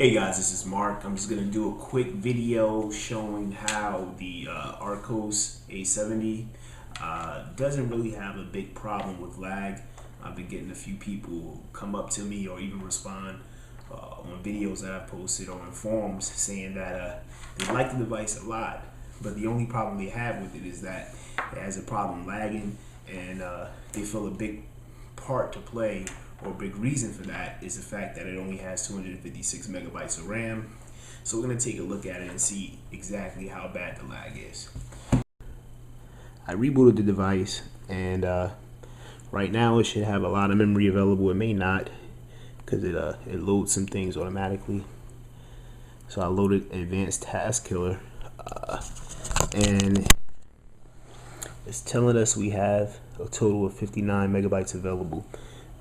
Hey guys, this is Mark. I'm just going to do a quick video showing how the Archos A70 doesn't really have a big problem with lag. I've been getting a few people come up to me or even respond on videos that I've posted or in forums saying that they like the device a lot, but the only problem they have with it is that it has a problem lagging, and they feel a big part to play, or a big reason for that, is the fact that it only has 256 megabytes of RAM. So we're going to take a look at it and see exactly how bad the lag is. I rebooted the device, and right now it should have a lot of memory available. It may not, because it loads some things automatically. So I loaded Advanced Task Killer, and it's telling us we have a total of 59 megabytes available.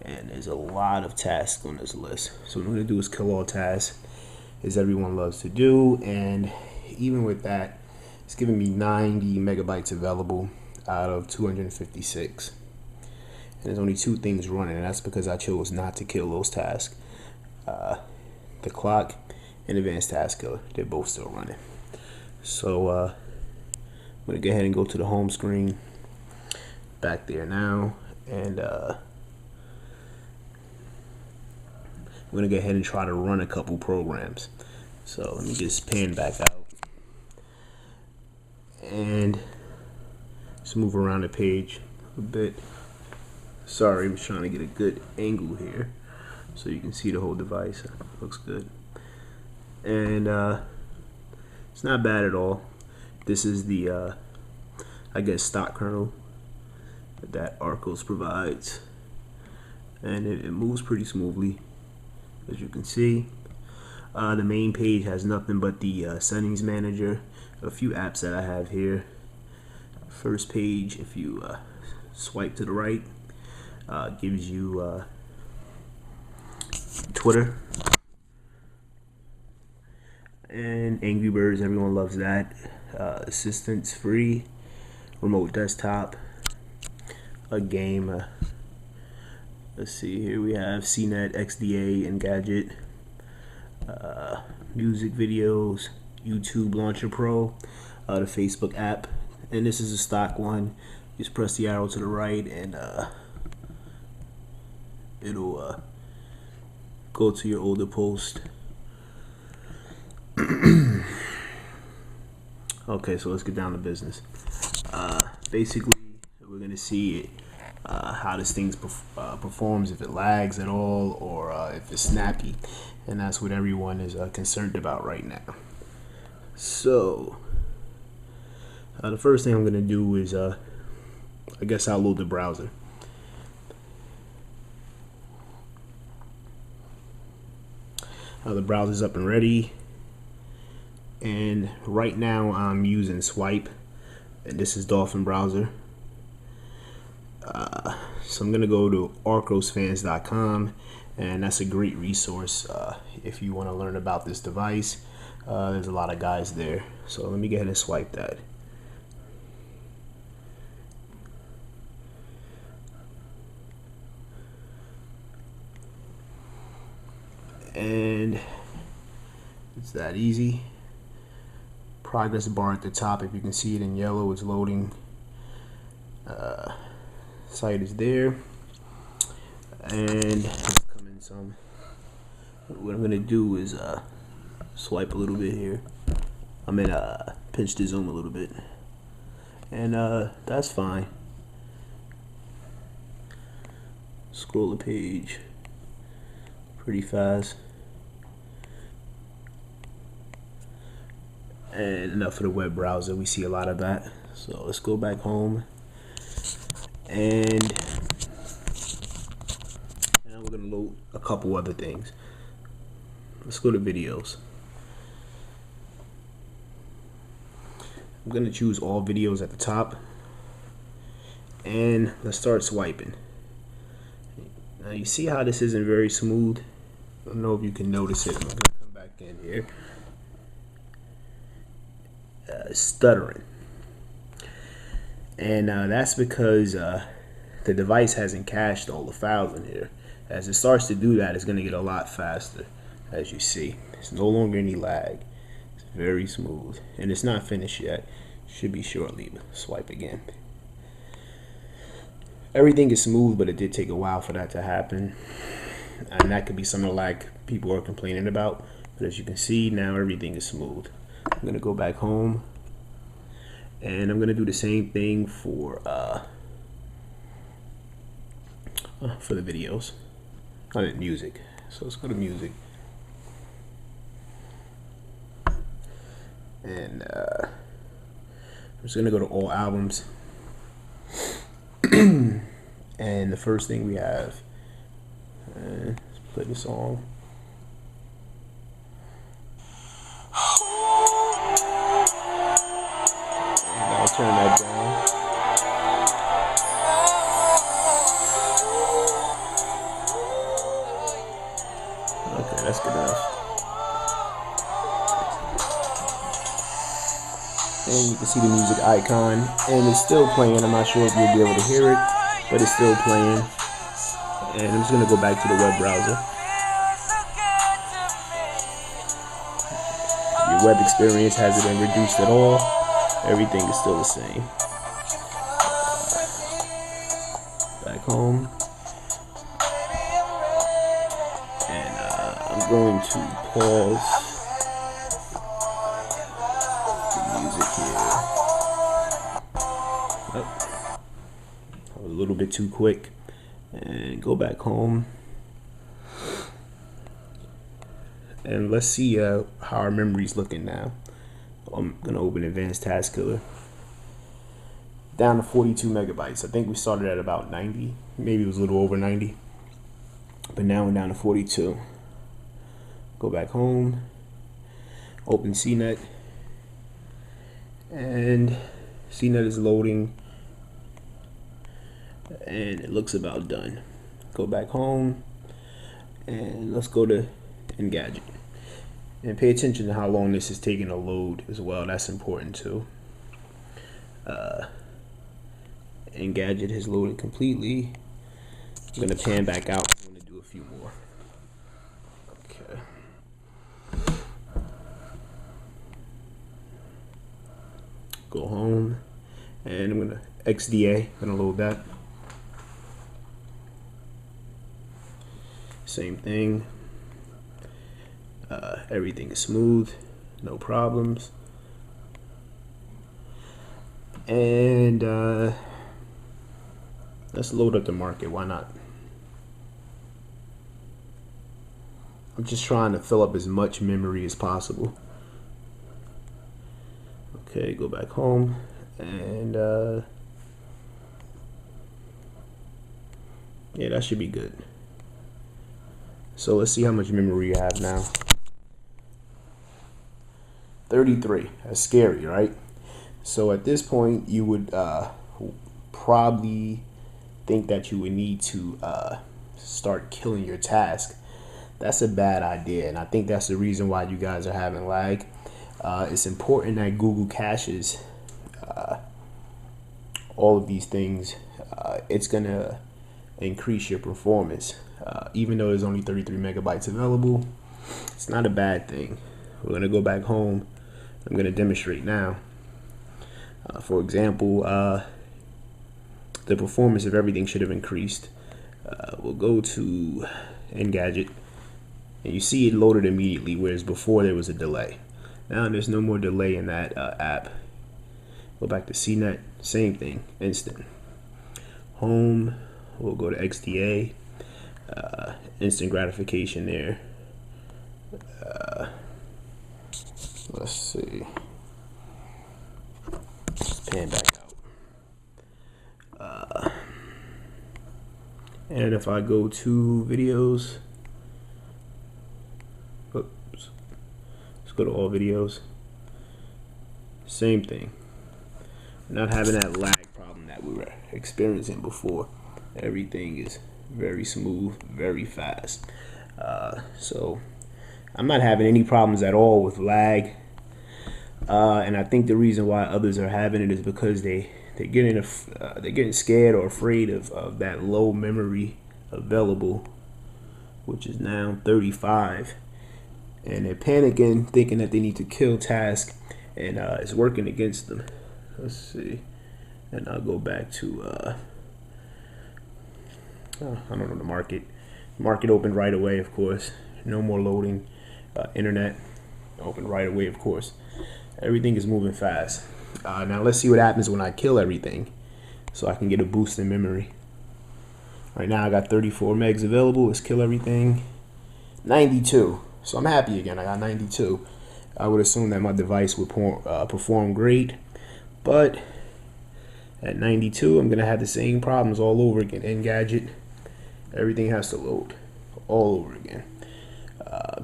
And there's a lot of tasks on this list. So what I'm going to do is kill all tasks, as everyone loves to do. And even with that, it's giving me 90 megabytes available out of 256. And there's only two things running, and that's because I chose not to kill those tasks. The clock and Advanced Task Killer, they're both still running. So I'm going to go ahead and go to the home screen. Back there now. And I'm going to go ahead and try to run a couple programs. So let me just pan back out and just move around the page a bit. Sorry, I'm trying to get a good angle here so you can see the whole device. Looks good. And it's not bad at all. This is the I guess stock kernel that Archos provides, and it moves pretty smoothly. As you can see, the main page has nothing but the settings manager, a few apps that I have here. First page, if you swipe to the right, gives you Twitter and Angry Birds. Everyone loves that. Assistance free, remote desktop, a game. Let's see, here we have CNET, XDA, and Gadget, music videos, YouTube Launcher Pro, the Facebook app, and this is a stock one. Just press the arrow to the right, and it'll go to your older post. Okay, so let's get down to business. Basically, we're going to see how this thing performs, if it lags at all, or if it's snappy, and that's what everyone is concerned about right now. So the first thing I'm going to do is I guess I'll load the browser. The browser's up and ready, and right now I'm using Swipe, and this is Dolphin browser. So I'm gonna go to archosfans.com, and that's a great resource if you want to learn about this device. There's a lot of guys there, so let me go ahead and swipe that. And it's that easy. Progress bar at the top, if you can see it in yellow, it's loading. Site is there, and it's coming some. What I'm gonna do is swipe a little bit here. I'm gonna pinch the zoom a little bit, and that's fine. Scroll the page pretty fast, and enough for the web browser. We see a lot of that, so let's go back home. And now we're going to load a couple other things. Let's go to videos. I'm going to choose all videos at the top, and let's start swiping. Now you see how this isn't very smooth. I don't know if you can notice it. I'm going to come back in here. Stuttering. And that's because the device hasn't cached all the files in here. As it starts to do that, it's going to get a lot faster. as you see. There's no longer any lag. It's very smooth, and it's not finished yet. Should be shortly. Swipe again. Everything is smooth, but it did take a while for that to happen, and that could be some of the lag people are complaining about. But as you can see, now everything is smooth. I'm gonna go back home, and I'm gonna do the same thing for the videos. I did music, so let's go to music, and I'm just gonna go to all albums. And the first thing we have, let's play the song. And I'll turn that down. Okay, that's good enough. And you can see the music icon, and it's still playing. I'm not sure if you'll be able to hear it, but it's still playing. And I'm just gonna go back to the web browser. Your web experience hasn't been reduced at all. Everything is still the same. Back home. And I'm going to pause the music here. Oh, I was a little bit too quick. And go back home, and let's see how our memory's looking now. I'm gonna open Advanced Task Killer. Down to 42 megabytes. I think we started at about 90, maybe it was a little over 90, but now we're down to 42. Go back home, open CNET, and CNET is loading. And it looks about done. Go back home, and let's go to Engadget, and pay attention to how long this is taking to load as well. That's important too. Engadget has loaded completely. I'm gonna pan back out. I'm gonna do a few more. Okay. Go home, and I'm gonna XDA. Gonna load that. Same thing. Everything is smooth, no problems. And let's load up the market. Why not? I'm just trying to fill up as much memory as possible. Okay, go back home, and yeah, that should be good. So let's see how much memory you have now. 33. That's scary, right? So at this point, you would probably think that you would need to start killing your task. That's a bad idea, and I think that's the reason why you guys are having lag. It's important that Google caches all of these things. It's gonna increase your performance. Even though there's only 33 megabytes available, it's not a bad thing. We're gonna go back home. I'm gonna demonstrate now. For example, the performance of everything should have increased. We'll go to Engadget, and you see it loaded immediately, whereas before there was a delay. Now there's no more delay in that app. Go back to CNET, same thing, instant. Home, we'll go to XDA. Instant gratification there. Let's see. Let's pan back out. And if I go to videos, oops, let's go to all videos. Same thing. We're not having that lag problem that we were experiencing before. Everything is very smooth, very fast. So I'm not having any problems at all with lag, and I think the reason why others are having it is because they're getting scared or afraid of that low memory available, which is now 35. and they're panicking, thinking that they need to kill task, and it's working against them. Let's see, and I'll go back to I don't know, the market opened right away, of course. No more loading. Internet opened right away, of course. Everything is moving fast. Now let's see what happens when I kill everything, so I can get a boost in memory. Right now I got 34 megs available. Let's kill everything. 92. So I'm happy again. I got 92. I would assume that my device would perform great, but at 92 I'm gonna have the same problems all over again. Engadget, everything has to load all over again.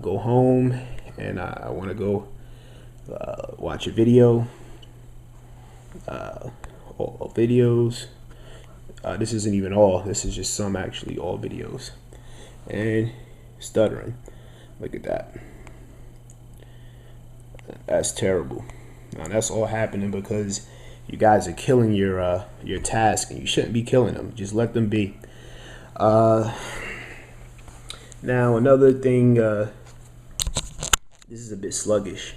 Go home, and I want to go watch a video. All videos. This isn't even all. This is just some, actually, all videos. And stuttering. Look at that. That's terrible. Now that's all happening because you guys are killing your task, and you shouldn't be killing them. Just let them be. Now another thing, this is a bit sluggish.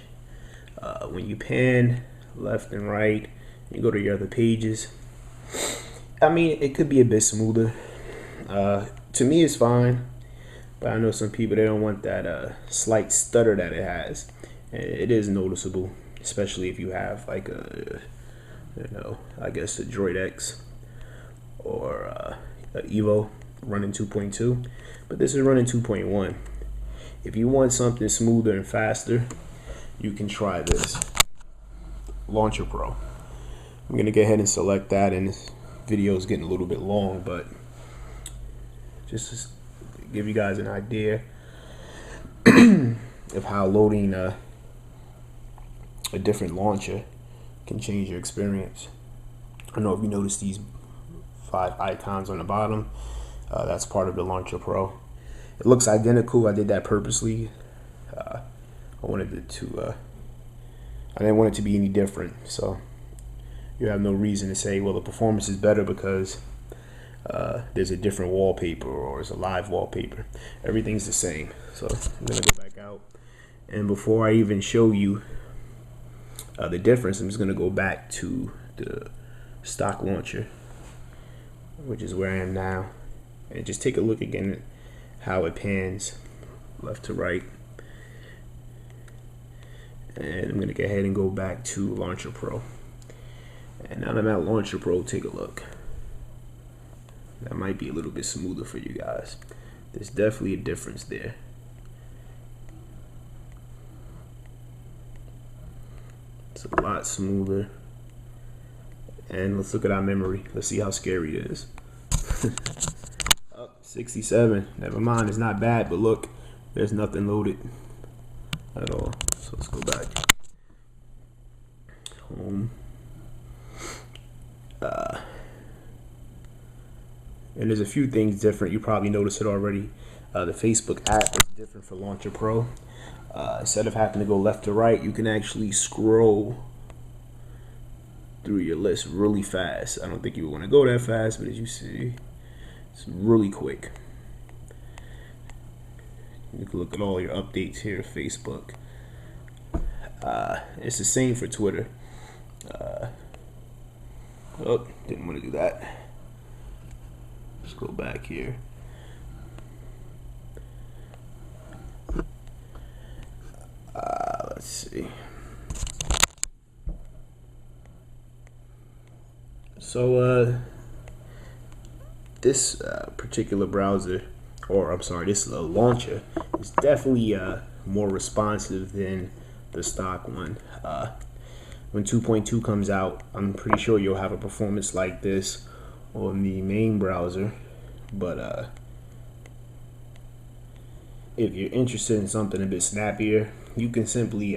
When you pan left and right, you go to your other pages. I mean, it could be a bit smoother. To me, it's fine, but I know some people, they don't want that slight stutter that it has. It is noticeable, especially if you have like a, I guess a Droid X or a Evo running 2.2, but this is running 2.1. If you want something smoother and faster, you can try this Launcher Pro. I'm gonna go ahead and select that, and this video is getting a little bit long, but just to give you guys an idea of how loading a different launcher can change your experience. I don't know if you notice these 5 icons on the bottom. That's part of the Launcher Pro. It looks identical. I did that purposely. I wanted it to. I didn't want it to be any different. So you have no reason to say, well, the performance is better because there's a different wallpaper or it's a live wallpaper. Everything's the same. So I'm gonna go back out, and before I even show you the difference, I'm just gonna go back to the stock launcher, which is where I am now, and just take a look again at how it pans left to right. And I'm gonna go ahead and go back to Launcher Pro, and now that I'm at Launcher Pro, take a look. That might be a little bit smoother for you guys. There's definitely a difference there. It's a lot smoother. And let's look at our memory. Let's see how scary it is. 67. Never mind, it's not bad, but look, there's nothing loaded at all. So let's go back. Home. And there's a few things different. You probably noticed it already. The Facebook app is different for Launcher Pro. Instead of having to go left to right, you can actually scroll through your list really fast. I don't think you would want to go that fast, but as you see, it's really quick. You can look at all your updates here, Facebook. It's the same for Twitter. Oh, didn't want to do that. Let's go back here. Let's see. So this particular browser, or I'm sorry, this launcher is definitely more responsive than the stock one. When 2.2 comes out, I'm pretty sure you'll have a performance like this on the main browser, but if you're interested in something a bit snappier, you can simply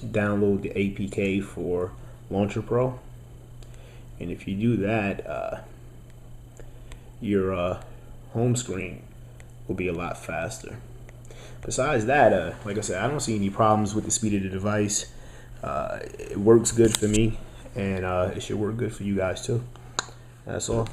download the APK for Launcher Pro, and if you do that, your home screen will be a lot faster. Besides that, like I said, I don't see any problems with the speed of the device. It works good for me, and it should work good for you guys too. That's all.